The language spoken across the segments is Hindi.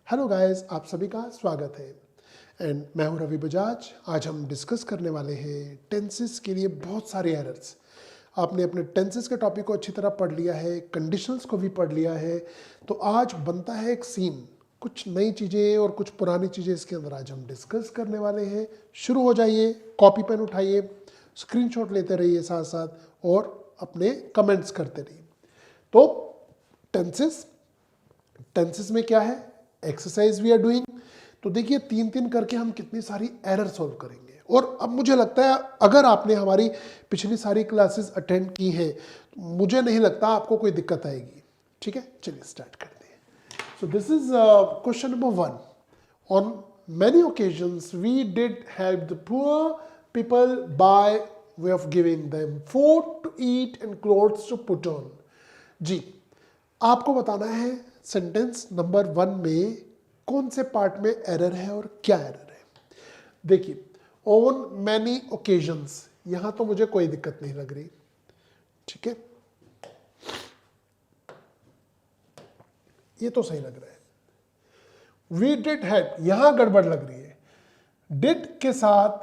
हेलो गाइस, आप सभी का स्वागत है एंड मैं हूं रवि बजाज। आज हम डिस्कस करने वाले हैं टेंसेस के लिए बहुत सारे एरर्स। आपने अपने टेंसेस के टॉपिक को अच्छी तरह पढ़ लिया है, कंडीशंस को भी पढ़ लिया है, तो आज बनता है एक सीन, कुछ नई चीज़ें और कुछ पुरानी चीज़ें इसके अंदर आज हम डिस्कस करने वाले हैं। शुरू हो जाइए, कॉपी पेन उठाइए, स्क्रीनशॉट लेते रहिए साथ साथ और अपने कमेंट्स करते रहिए। तो टेंसेस टेंसेस में क्या है, एक्सरसाइज वी आर डूइंग। तो देखिए तीन तीन करके हम कितनी सारी एरर सॉल्व करेंगे। और अब मुझे लगता है अगर आपने हमारी पिछली सारी क्लासेस अटेंड की हैं तो मुझे नहीं लगता आपको कोई दिक्कत आएगी। ठीक है, चलिए स्टार्ट करते हैं। So this is question number 1। On many occasions we did help the poor people by way of giving them food to eat and clothes to put on। जी, आपको बताना है सेंटेंस नंबर 1 में कौन से पार्ट में एरर है और क्या एरर है। देखिए, ऑन मैनी ओकेजन्स, यहां तो मुझे कोई दिक्कत नहीं लग रही। ठीक है, ये तो सही लग रहा है। वी डिड हेल्प, यहां गड़बड़ लग रही है। डिड के साथ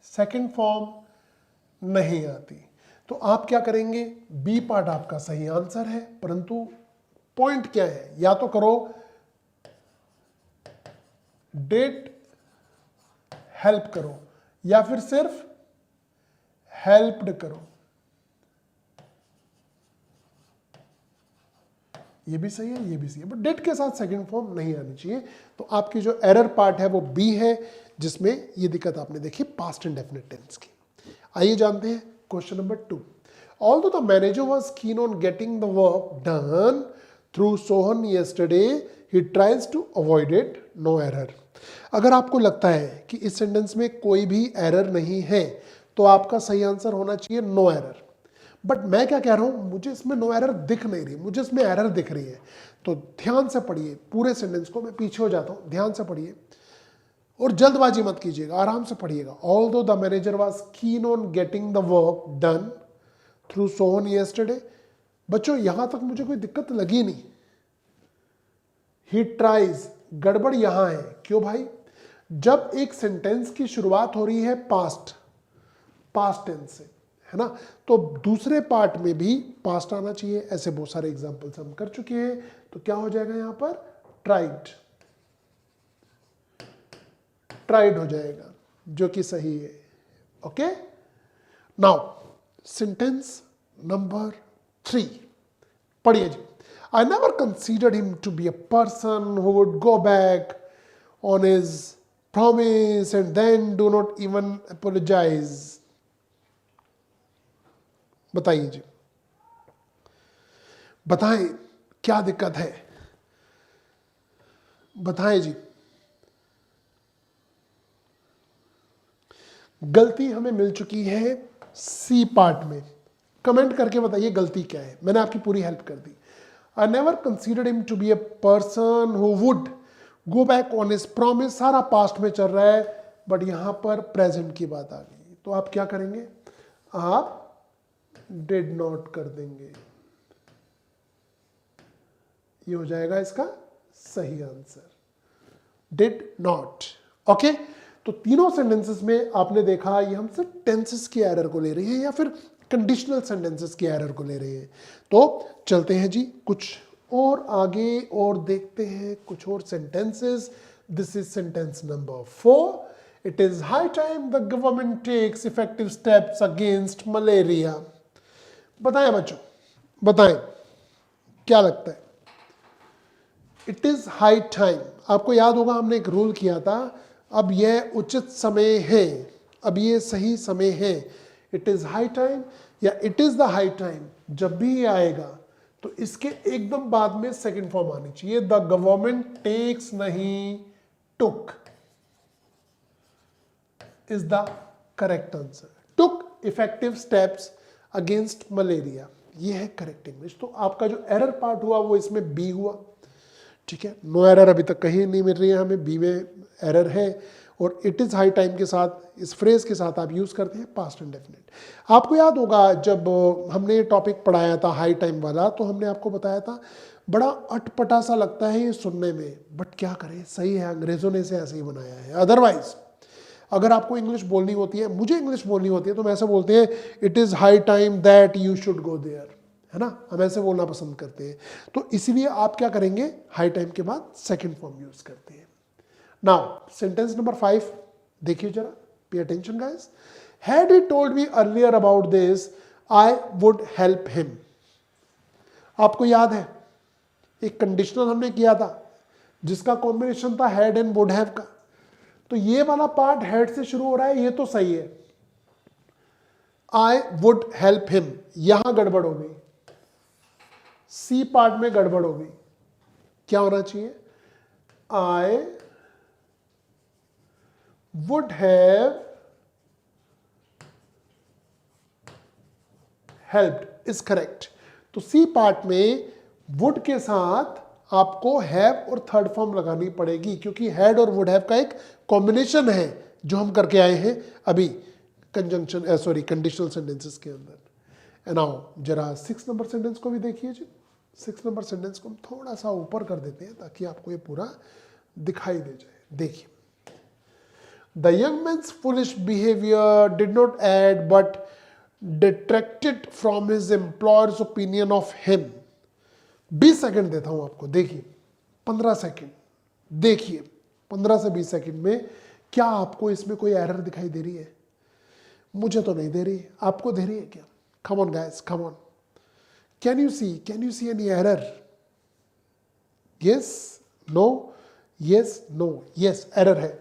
सेकंड फॉर्म नहीं आती, तो आप क्या करेंगे, बी पार्ट आपका सही आंसर है, परंतु पॉइंट क्या है, या तो करो डिड हेल्प करो या फिर सिर्फ हेल्प्ड करो। ये भी सही है, ये भी सही है, बट डिड के साथ सेकंड फॉर्म नहीं आनी चाहिए। तो आपकी जो एरर पार्ट है वो बी है, जिसमें ये दिक्कत आपने देखी पास्ट इंडेफिनिट टेंस की। आइए जानते हैं question number 2। Although the manager was keen on getting the work done through Sohan yesterday, he tries to avoid it, no error। अगर आपको लगता है कि इस सेंटेंस में कोई भी एरर नहीं है तो आपका सही आंसर होना चाहिए नो एरर। बट मैं क्या कह रहा हूं, मुझे इसमें नो एरर दिख नहीं रही, मुझे इसमें एरर दिख रही है। तो ध्यान से पढ़िए पूरे सेंटेंस को, मैं पीछे हो जाता हूं, ध्यान से पढ़िए और जल्दबाजी मत कीजिएगा, आराम से पढ़िएगा। Although the manager was keen on getting the work done through Sohan yesterday, बच्चों यहां तक मुझे कोई दिक्कत लगी नहीं। ही ट्राइज, गड़बड़ यहां है। क्यों भाई, जब एक सेंटेंस की शुरुआत हो रही है पास्ट टेंस से, है ना, तो दूसरे पार्ट में भी पास्ट आना चाहिए। ऐसे बहुत सारे एग्जांपल्स हम कर चुके हैं। तो क्या हो जाएगा यहां पर, ट्राइड हो जाएगा, जो कि सही है। ओके, नाउ सेंटेंस नंबर 3 पढ़िए जी। I never considered him to be a person who would go back on his promise and then do not even apologize। बताइए जी, बताएं क्या दिक्कत है, बताएं जी। गलती हमें मिल चुकी है सी पार्ट में। कमेंट करके बताइए गलती क्या है, मैंने आपकी पूरी हेल्प कर दी। I never considered him to be a person who would go back on his promise, सारा पास्ट में चल रहा है, बट यहां पर प्रेजेंट की बात आ गई, तो आप क्या करेंगे, आप did not कर देंगे। ये हो जाएगा इसका सही आंसर, did not। ओके, तो तीनों सेंटेंसेस में आपने देखा ये हम सिर्फ टेंसेस की एरर को ले रहे हैं या फिर कंडीशनल सेंटेंसेस की एरर को ले रहे हैं। तो चलते हैं जी कुछ और आगे और देखते हैं कुछ और sentences. This is sentence number 4। It is high time the government takes effective steps against malaria. बताएं बच्चों, बताएं क्या लगता है। इट इज हाई टाइम, आपको याद होगा हमने एक रूल किया था, अब यह उचित समय है, अब ये सही समय है। इट इज हाई टाइम या it is the high time, जब भी ये आएगा तो इसके एकदम बाद में सेकंड फॉर्म आनी चाहिए। द गवर्नमेंट टेक्स नहीं, took is the correct answer. Took effective steps against malaria, ये है करेक्ट इंग्लिश। तो आपका जो एरर पार्ट हुआ वो इसमें बी हुआ। ठीक है, नो एरर अभी तक कहीं नहीं मिल रही है हमें, बी में एरर है। और इट इज़ हाई टाइम के साथ, इस फ्रेज के साथ आप यूज़ करते हैं पास्ट इंडेफिनिट। आपको याद होगा जब हमने ये टॉपिक पढ़ाया था हाई टाइम वाला, तो हमने आपको बताया था बड़ा अटपटा सा लगता है ये सुनने में, बट क्या करें, सही है, अंग्रेजों ने इसे ऐसे ही बनाया है। अदरवाइज अगर आपको इंग्लिश बोलनी होती है, मुझे इंग्लिश बोलनी होती है, तो हम ऐसे बोलते हैं it is high time that you should go there, है ना, हम ऐसे बोलना पसंद करते हैं। तो इसीलिए आप क्या करेंगे, हाई टाइम के बाद सेकंड फॉर्म यूज करते हैं। नाउ सेंटेंस नंबर 5 देखिए जरा, pay attention guys. Had he told me earlier about this I would help him. आपको याद है एक कंडीशनल हमने किया था जिसका कॉम्बिनेशन था हैड एंड वुड हैव का, तो ये वाला पार्ट हैड से शुरू हो रहा है, ये तो सही है। आई वुड हेल्प हिम, यहां गड़बड़ हो गई, सी पार्ट में गड़बड़ हो गई। क्या होना चाहिए, I would have helped is correct. तो सी पार्ट में वुड के साथ आपको हैव और थर्ड फॉर्म लगानी पड़ेगी, क्योंकि हैड और वुड हैव का एक कॉम्बिनेशन है जो हम करके आए हैं अभी कंजंक्शन सॉरी कंडीशनल सेंटेंसेस के अंदर। एंड नाउ जरा 6 नंबर सेंटेंस को भी देखिए जी। 6 नंबर सेंटेंस को हम थोड़ा सा ऊपर कर देते हैं ताकि आपको ये पूरा दिखाई दे जाए। देखिए, the young man's foolish behaviour did not add but detracted from his employer's opinion of him. 20 second देता हूं आपको, देखिए 15 सेकंड, देखिए 15 से 20 सेकंड में क्या आपको इसमें कोई एरर दिखाई दे रही है? मुझे तो नहीं दे रही, आपको दे रही है क्या? Come on guys, come on, can you see any error? Yes, no, yes, no, yes, error है।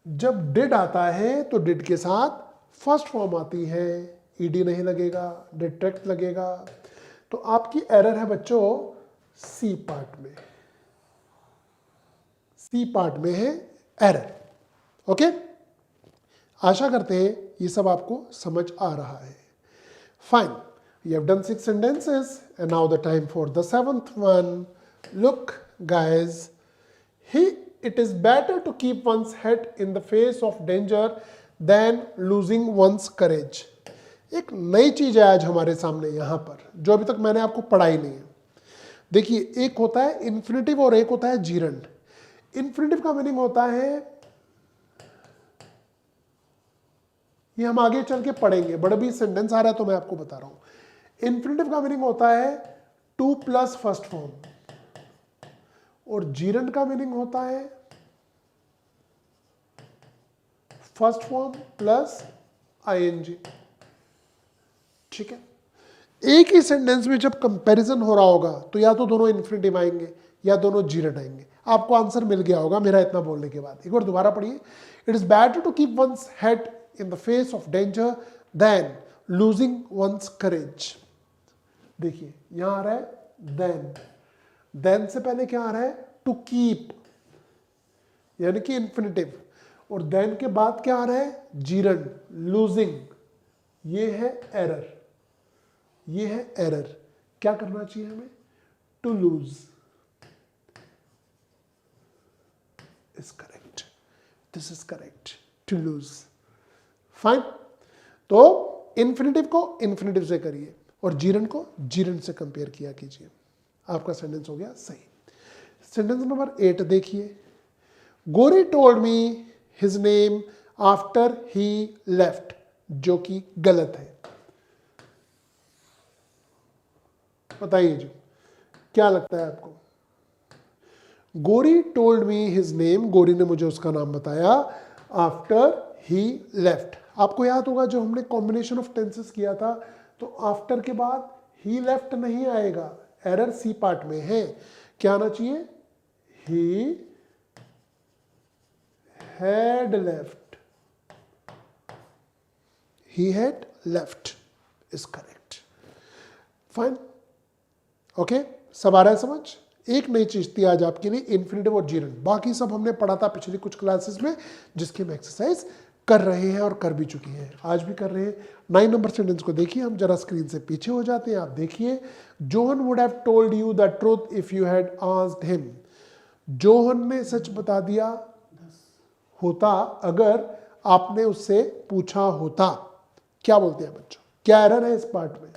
जब डिड आता है तो डिड के साथ फर्स्ट फॉर्म आती है, ईडी नहीं लगेगा, डिट्रैक्ट लगेगा। तो आपकी एरर है बच्चों सी पार्ट में, सी पार्ट में है एरर। ओके, आशा करते हैं ये सब आपको समझ आ रहा है। Fine, you have done 6 sentences and now the time for the 7th one. Look guys, it is better to keep one's head in the face of danger than losing one's courage. एक नई चीज है आज हमारे सामने यहां पर जो अभी तक मैंने आपको पढ़ाई नहीं है। देखिए, एक होता है इन्फिनेटिव और एक होता है जीरंड। इन्फिनेटिव का मीनिंग होता है, ये हम आगे चल के पढ़ेंगे, बड़ा भी सेंटेंस आ रहा है तो मैं आपको बता रहा हूं। इन्फिनेटिव का मीनिंग होता है टू प्लस फर्स्ट फॉर्म, और जीरंड का मीनिंग होता है फर्स्ट फॉर्म प्लस आईएनजी। ठीक है, एक ही सेंटेंस में जब कंपैरिजन हो रहा होगा तो या तो दोनों इन्फिनेटिव आएंगे या दोनों जीरंड आएंगे। आपको आंसर मिल गया होगा मेरा इतना बोलने के बाद। एक बार दोबारा पढ़िए। It is better to keep one's head in the face of danger than losing one's courage. देखिए, यहां आ रहा है देन से पहले क्या आ रहा है, टू कीप, यानी कि इन्फिनेटिव, और देन के बाद क्या आ रहा है, जीरंड, लूजिंग। ये है एरर, ये है एरर। क्या करना चाहिए हमें, to lose is correct, this is correct, to lose. Fine, तो इन्फिनेटिव को इन्फिनेटिव से करिए और जीरंड को जीरंड से कंपेयर किया कीजिए, आपका सेंटेंस हो गया सही। सेंटेंस नंबर 8 देखिए। गोरी told me his name after he left, जो कि गलत है। बताइए जी, क्या लगता है आपको? गोरी टोल्ड मी हिज नेम, गोरी ने मुझे उसका नाम बताया, आफ्टर ही लेफ्ट। आपको याद होगा जो हमने कॉम्बिनेशन ऑफ टेंसेस किया था, तो आफ्टर के बाद ही लेफ्ट नहीं आएगा, एरर सी पार्ट में है। क्या आना चाहिए, he had left, he had left is correct. Fine, okay, सब आ रहा है समझ? एक नई चीज थी आज आपके लिए, इन्फिनेटिव और जीरंड। बाकी सब हमने पढ़ा था पिछली कुछ क्लासेस में, जिसकी हम एक्सरसाइज कर रहे हैं और कर भी चुकी हैं, आज भी कर रहे हैं। 9 नंबर सेंटेंस को देखिए, हम जरा स्क्रीन से पीछे हो जाते हैं। आप देखिए, Johan would have told you the truth if you had asked him. Johan ने सच बता दिया होता अगर आपने उससे पूछा होता। क्या बोलते हैं बच्चों, क्या एरर है इस पार्ट में?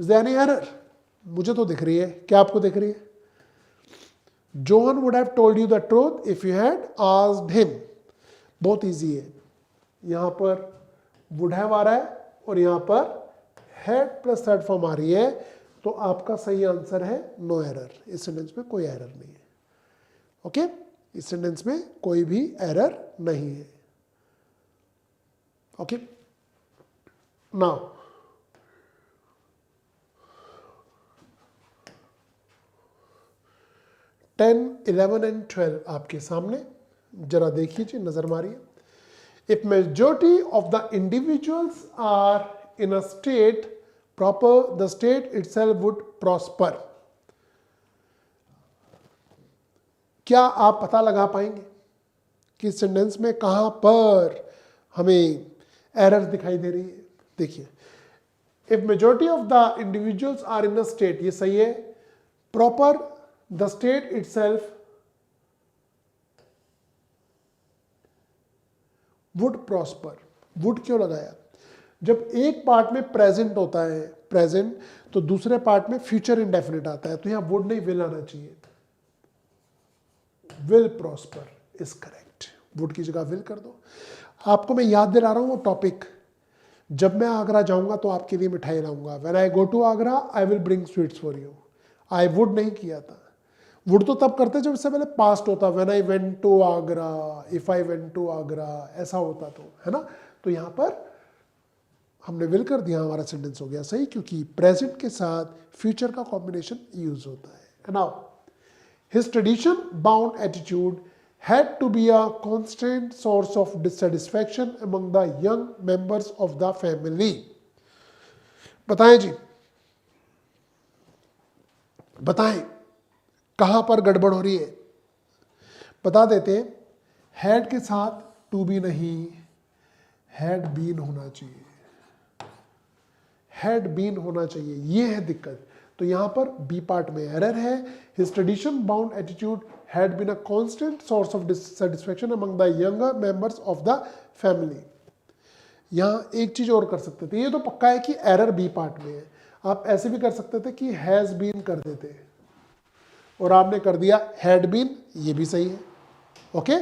Is there any error? मुझे तो दिख रही है, क्या आपको दिख रही है? John would have told you the truth if you had asked him. बहुत इजी है, यहां पर would have आ रहा है और यहां पर had प्लस थर्ड फॉर्म आ रही है, तो आपका सही आंसर है नो एरर। इस सेंटेंस में कोई एरर नहीं है। ओके, इस सेंटेंस में कोई भी एरर नहीं है। ओके, नाउ 10, 11 एंड 12 आपके सामने, जरा देखिए, नजर मारिए। If majority of the individuals are in a state proper, the state itself would prosper. क्या आप पता लगा पाएंगे कि सेंटेंस में कहां पर हमें एरर दिखाई दे रही है? देखिए, if majority of the individuals are in a state, ये सही है। Proper, the state itself would prosper. Would क्यों लगाया? जब एक पार्ट में प्रेजेंट होता है, प्रेजेंट, तो दूसरे पार्ट में फ्यूचर इंडेफिनिट आता है, तो यहां वुड नहीं विल आना चाहिए। Will prosper is correct. Would की जगह विल कर दो। आपको मैं याद दिला रहा हूं वो टॉपिक, जब मैं आगरा जाऊंगा तो आपके लिए मिठाई लाऊंगा। When I go to Agra I will bring sweets for you. I would नहीं किया था। वुड तो तब करते जब इससे पहले पास्ट होता, when I went to Agra, if I went to Agra, ऐसा होता तो, है ना। तो यहां पर हमने विल कर दिया, हमारा सेंटेंस हो गया सही, क्योंकि प्रेजेंट के साथ फ्यूचर का कॉम्बिनेशन यूज होता है। Now his tradition bound attitude had to be a constant source of dissatisfaction among the young members of the family. बताएं जी, बताएं कहां पर गड़बड़ हो रही है? बता देते, हैड के साथ टू बी नहीं, हैड बीन होना चाहिए। हैड बीन होना चाहिए, ये है दिक्कत। तो यहां पर बी पार्ट में एरर है। His tradition bound attitude had been a constant source of dissatisfaction among the younger members of the family. यहां एक चीज और कर सकते थे, ये तो पक्का है कि एरर बी पार्ट में है। आप ऐसे भी कर सकते थे कि हैज बीन कर देते और आपने कर दिया हैड बीन, ये भी सही है। ओके,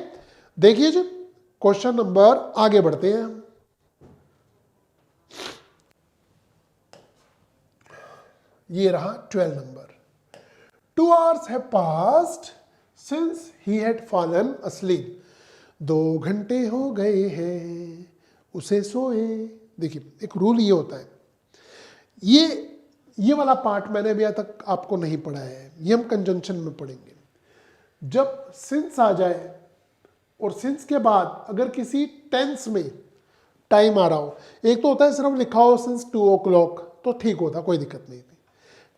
देखिए जी, क्वेश्चन नंबर, आगे बढ़ते हैं हम। ये रहा 12 number. 2 hours have passed since he had fallen asleep. 2 घंटे हो गए हैं उसे सोए। देखिए, एक रूल ये होता है, ये वाला पार्ट मैंने अभी तक आपको नहीं पढ़ा है, ये हम कंजंक्शन में पढ़ेंगे। जब सिंस आ जाए और सिंस के बाद अगर किसी टेंस में टाइम आ रहा हो, एक तो होता है सिर्फ लिखा हो सिंस 2 o'clock, तो ठीक होता, कोई दिक्कत नहीं थी,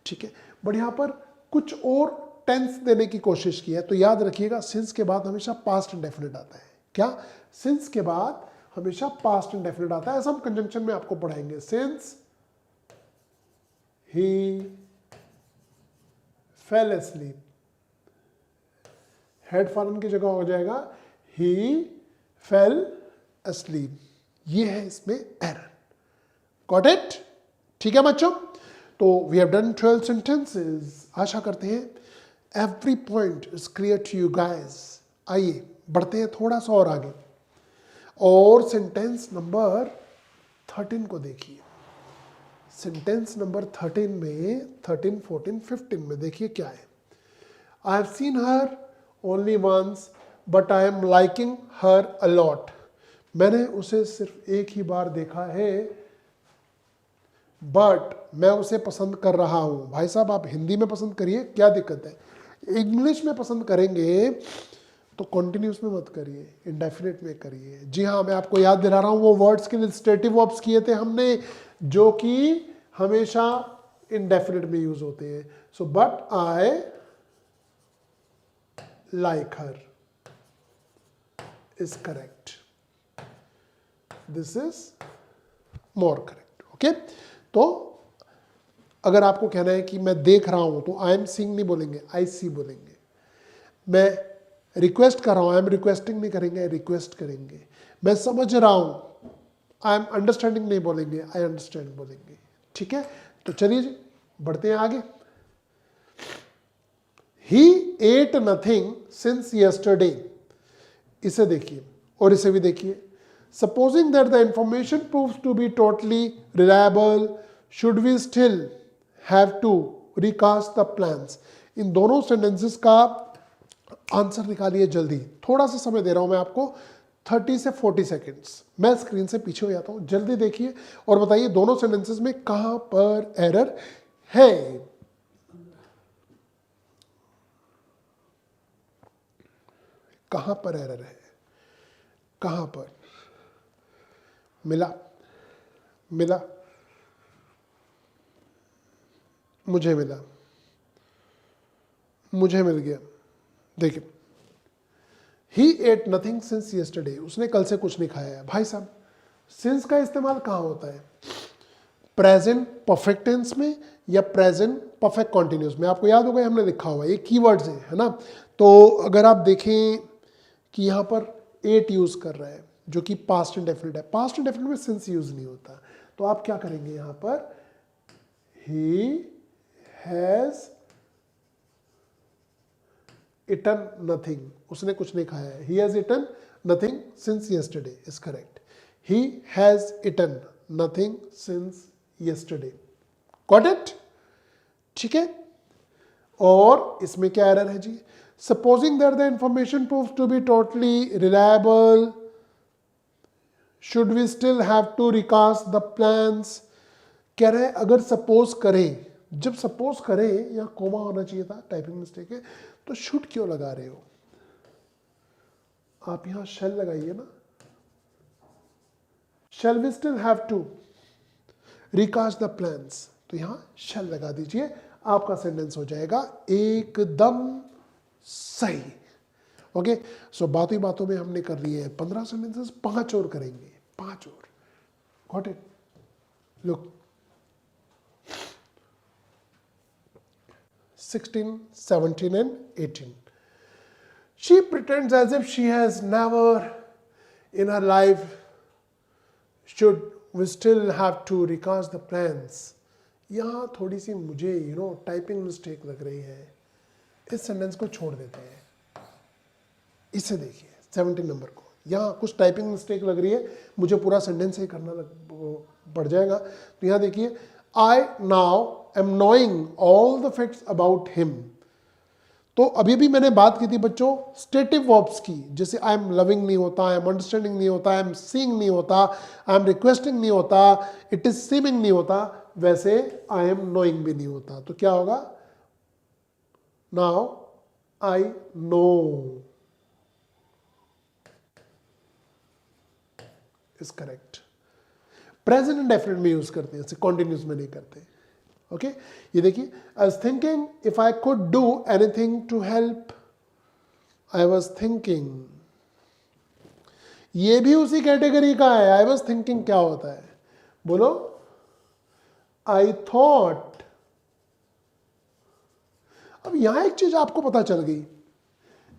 ठीक है। बट यहां पर कुछ और टेंस देने की कोशिश की है, तो याद रखिएगा सिंस के बाद हमेशा पास्ट इंडेफिनिट आता है। क्या? सिंस के बाद हमेशा पास्ट इंडेफिनिट आता है। ऐसा हम कंजंक्शन में आपको पढ़ाएंगे। Since he fail asleep, had fallen की जगह हो जाएगा ही फेल asleep। ये है इसमें एरर। Got it? ठीक है बच्चों, तो वी हैव डन 12 सेंटेंसेस। आशा करते हैं every point is clear to you guys. आइए बढ़ते हैं थोड़ा सा और आगे, और सेंटेंस नंबर 13 को देखिए। सेंटेंस नंबर 13 में 13, 14, 15 में देखिए क्या है। I have seen her only once but I am liking her a lot. मैंने उसे सिर्फ एक ही बार देखा है, बट मैं उसे पसंद कर रहा हूं। भाई साहब, आप हिंदी में पसंद करिए, क्या दिक्कत है? इंग्लिश में पसंद करेंगे तो कॉन्टिन्यूस में मत करिए, इंडेफिनिट में करिए। जी हाँ, मैं आपको याद दिला रहा हूं, वो वर्ड्स के इलस्ट्रेटिव वर्ब्स किए थे हमने, जो कि हमेशा इंडेफिनिट में यूज होते हैं। So but I like her is correct, this is more correct. Okay, तो अगर आपको कहना है कि मैं देख रहा हूं, तो आई एम सीइंग नहीं बोलेंगे, आई सी बोलेंगे। मैं रिक्वेस्ट कर रहा हूं, आई एम रिक्वेस्टिंग नहीं करेंगे, रिक्वेस्ट करेंगे। मैं समझ रहा हूं, आई एम अंडरस्टैंडिंग नहीं बोलेंगे, आई अंडरस्टैंड बोलेंगे। ठीक है, तो चलिए जी बढ़ते हैं आगे। He ate nothing since yesterday, इसे देखिए और इसे भी देखिए। Supposing that the information proves to be totally reliable, should we still have to recast the plans. इन दोनों सेंटेंसेस का आंसर निकालिए जल्दी। थोड़ा सा समय दे रहा हूं मैं आपको, 30 से 40 सेकेंड्स। मैं स्क्रीन से पीछे हो जाता हूं, जल्दी देखिए और बताइए दोनों सेंटेंसेस में कहां पर एरर है। कहां पर एरर है, कहां पर मिला, मिला, मुझे मिला, मुझे मिल गया। देखिए, ही एट नथिंग सिंस यस्टरडे, उसने कल से कुछ नहीं खाया है। भाई साहब, सिंस का इस्तेमाल कहां होता है? प्रेजेंट परफेक्ट टेंस में या प्रेजेंट परफेक्ट कॉन्टिन्यूस में? आपको याद होगा हमने लिखा हुआ है, ये कीवर्ड्स है ना। तो अगर आप देखें कि यहाँ पर एट यूज कर रहा है जो कि पास्ट इंडेफिनिट है, पास्ट इंडेफिनिट में सिंस यूज नहीं होता, तो आप क्या करेंगे यहाँ पर? ही हैज इटन नथिंग, उसने कुछ नहीं खाया है। He has eaten nothing since yesterday is correct. He has eaten nothing since yesterday, got it? ठीक है। और इसमें क्या एरर है जी? Supposing that the information proves to be totally reliable, should we still have to recast the plans. कह रहे हैं अगर सपोज करें, जब सपोज करें यहाँ कोमा होना चाहिए था, टाइपिंग मिस्टेक है, तो शुड क्यों लगा रहे हो आप? यहां शेल लगाइए ना। Shall we still have to recast the plans, तो यहां शेल लगा दीजिए, आपका सेंटेंस हो जाएगा एकदम सही। ओके, सो बातों ही बातों में हमने कर लिए हैं 15 सेंटेंसेस, 5 और करेंगे, 5 और। Got it? Look, 16, 17 and 18. She pretends as if she has never in her life. Should we still have to recast the plans? यहाँ थोड़ी सी मुझे टाइपिंग मिस्टेक लग रही है, इस सेंटेंस को छोड़ देते हैं। इसे देखिए 17 नंबर को, यहाँ कुछ टाइपिंग मिस्टेक लग रही है, मुझे पूरा सेंटेंस ही करना पड़ जाएगा। तो यहाँ देखिए, I now am knowing all the facts about him. तो अभी भी मैंने बात की थी बच्चों स्टेटिव वर्ब्स की, जैसे आई एम लविंग नहीं होता, आई एम अंडरस्टैंडिंग नहीं होता, आई एम सीइंग नहीं होता, आई एम रिक्वेस्टिंग नहीं होता, इट इज सीमिंग नहीं होता, वैसे आई एम नोइंग भी नहीं होता। तो क्या होगा? Now I know is correct. Present indefinite में यूज करते हैं, इसे कॉन्टिन्यूस में नहीं करते। ओके, ये देखिए, I was thinking if I could do anything to help, I was thinking, ये भी उसी कैटेगरी का है। आई वाज थिंकिंग क्या होता है? बोलो, आई थॉट। अब यहां एक चीज आपको पता चल गई,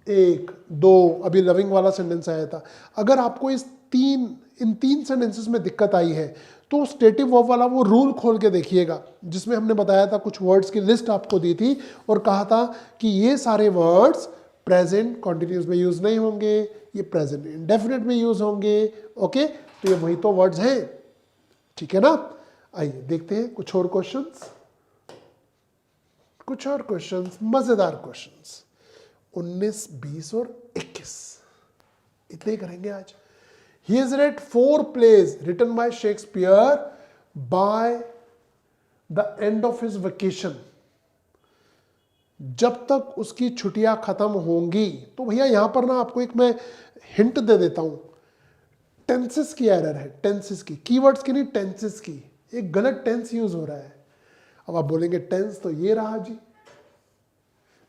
1, 2, अभी लविंग वाला सेंटेंस आया था। अगर आपको इन तीन सेंटेंसेस में दिक्कत आई है तो स्टेटिव वर्ब वाला वो रूल खोल के देखिएगा, जिसमें हमने बताया था, कुछ वर्ड्स की लिस्ट आपको दी थी और कहा था कि ये सारे वर्ड्स प्रेजेंट कॉन्टिन्यूस में यूज नहीं होंगे, ये प्रेजेंट इंडेफिनिट में यूज होंगे। ओके, तो ये वही तो वर्ड्स हैं, ठीक है ना। आइए देखते हैं कुछ और क्वेश्चंस, कुछ और क्वेश्चंस, मजेदार क्वेश्चंस। 19, 20 और 21 इतने ही करेंगे आज। He has read 4 plays written by Shakespeare by the end of his vacation. जब तक उसकी छुट्टियां खत्म होंगी, तो भैया यहां पर ना आपको एक मैं हिंट दे देता हूं, टेंसेस की एरर है, टेंसेस की, कीवर्ड्स की नहीं, टेंसेस की। एक गलत टेंस यूज हो रहा है। अब आप बोलेंगे टेंस तो ये रहा जी,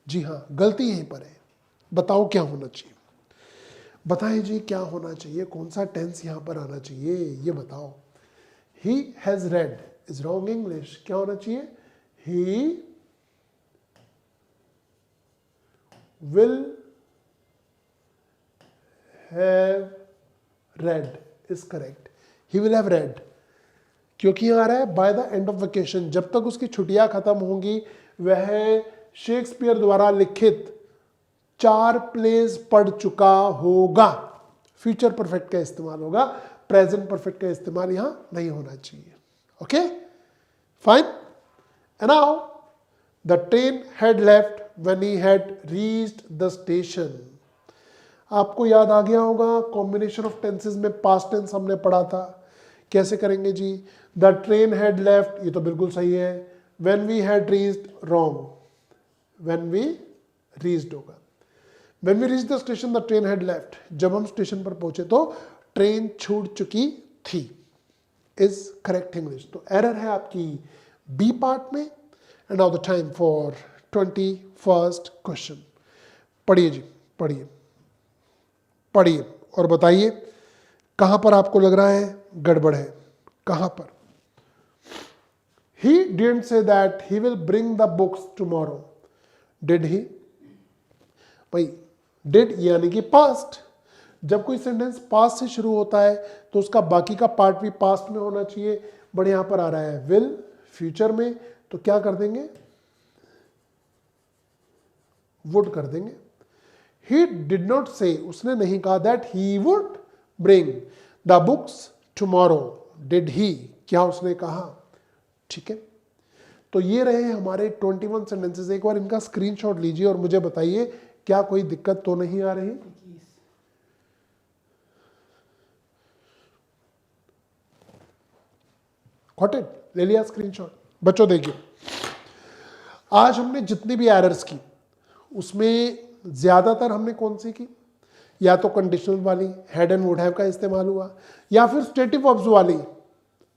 जी हाँ, गलती यहीं पर है। बताओ क्या होना चाहिए, बताएं जी क्या होना चाहिए, कौन सा टेंस यहां पर आना चाहिए, ये बताओ। He has red is wrong English, क्या होना चाहिए? He will have read is correct. He will have read, क्योंकि यहां आ रहा है by the end of vacation, जब तक उसकी छुट्टियां खत्म होंगी वह शेक्सपियर द्वारा लिखित 4 प्लेस पढ़ चुका होगा। फ्यूचर परफेक्ट का इस्तेमाल होगा, प्रेजेंट परफेक्ट का इस्तेमाल यहां नहीं होना चाहिए। Okay fine. And now the train had left when he had reached the station. आपको याद आ गया होगा कॉम्बिनेशन ऑफ टेंसेस में पास्ट टेंस हमने पढ़ा था। कैसे करेंगे जी? द ट्रेन हैड लेफ्ट, ये तो बिल्कुल सही है। When we had reached, wrong, when we reached होगा। When we reach the station the train had left, जब हम स्टेशन पर पहुंचे तो ट्रेन छूट चुकी थी, इज करेक्ट इंग्लिश। तो एरर है आपकी बी पार्ट में। And now the time for 21st question. पढ़िए जी, पढ़िए पढ़िए और बताइए कहां पर आपको लग रहा है गड़बड़ है, कहां पर? He didn't say that he will bring the books tomorrow. Did he? भाई did यानी कि पास्ट। जब कोई सेंटेंस पास्ट से शुरू होता है तो उसका बाकी का पार्ट भी पास्ट में होना चाहिए। बट यहां पर आ रहा है विल फ्यूचर में, तो क्या कर देंगे? वुड कर देंगे। He did not say, उसने नहीं कहा that he would bring the books tomorrow. Did he? क्या उसने कहा? ठीक है, तो ये रहे हमारे 21 सेंटेंसेस। एक बार इनका स्क्रीनशॉट लीजिए और मुझे बताइए क्या कोई दिक्कत तो नहीं आ रही? Got it? ले लिया स्क्रीनशॉट? बच्चों देखिए, आज हमने जितनी भी एरर्स की उसमें ज्यादातर हमने कौन सी की? या तो कंडीशनल वाली हैड एंड वुड हैव का इस्तेमाल हुआ, या फिर स्टेटिव वर्ब्स वाली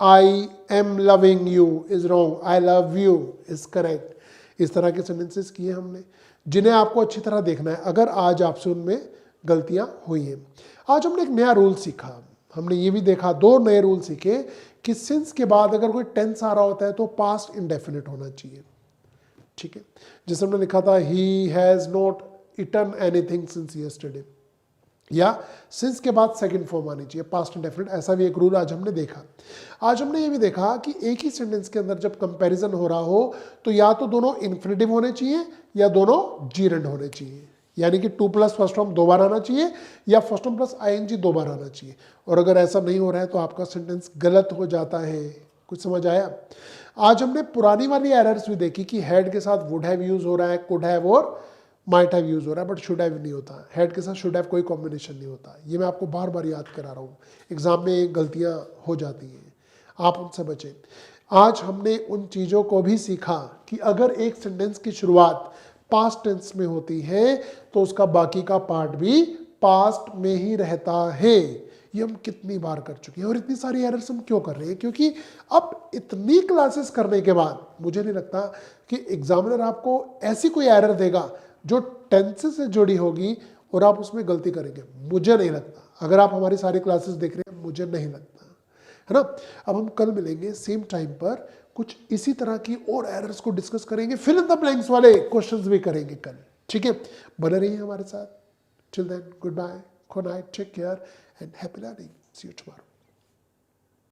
I am loving you is wrong, I love you is correct. इस तरह के सेंटेंसेस किए हमने, जिन्हें आपको अच्छी तरह देखना है अगर आज आपसे उनमें गलतियां हुई हैं। आज हमने एक नया रूल सीखा। हमने ये भी देखा, 2 नए रूल सीखे कि सिंस के बाद अगर कोई टेंस आ रहा होता है तो पास्ट इंडेफिनिट होना चाहिए। ठीक है, जैसे हमने लिखा था he has not eaten anything since yesterday, या सिंस के बाद सेकंड फॉर्म आनी चाहिए, पास्ट इंडेफिनिट। ऐसा भी एक रूल आज हमने देखा। आज हमने ये भी देखा कि एक ही सेंटेंस के अंदर जब कंपैरिजन हो रहा हो तो या तो दोनों इन्फिनेटिव होने चाहिए या दोनों जीरेंड होने चाहिए। यानी कि 2 प्लस फर्स्ट फॉर्म 2 बार आना चाहिए या फर्स्ट फॉर्म प्लस आईएनजी 2 बार आना चाहिए। और अगर ऐसा नहीं हो रहा है तो आपका सेंटेंस गलत हो जाता है। कुछ समझ आया? आज हमने पुरानी वाली एरर्स भी देखी कि हेड के साथ वुड हैव यूज हो रहा है, कुड हैव और माइट हैव यूज हो रहा है, बट शुड हैव नहीं होता। हेड के साथ शुड हैव कोई कॉम्बिनेशन नहीं होता। ये मैं आपको बार बार याद करा रहा हूँ, एग्जाम में गलतियाँ हो जाती हैं, आप उनसे बचें। आज हमने उन चीज़ों को भी सीखा कि अगर एक सेंटेंस की शुरुआत पास्ट टेंस में होती है तो उसका बाकी का पार्ट भी पास्ट में ही रहता है। ये हम कितनी बार कर चुके हैं। और इतनी सारी एरर्स हम क्यों कर रहे हैं? क्योंकि अब इतनी क्लासेस करने के बाद मुझे नहीं लगता कि एग्जामिनर आपको ऐसी कोई एरर देगा जो टेंस से जुड़ी होगी और आप उसमें गलती करेंगे। मुझे नहीं लगता। अगर आप हमारी सारी क्लासेस देख रहे हैं, मुझे नहीं लगता, है ना। अब हम कल मिलेंगे सेम टाइम पर, कुछ इसी तरह की और एरर्स को डिस्कस करेंगे, फिल इन द ब्लैंक्स वाले क्वेश्चंस भी करेंगे कल। ठीक है, बने रहिए हमारे साथ। Till then, good bye, good night, take care and happy learning. See you tomorrow.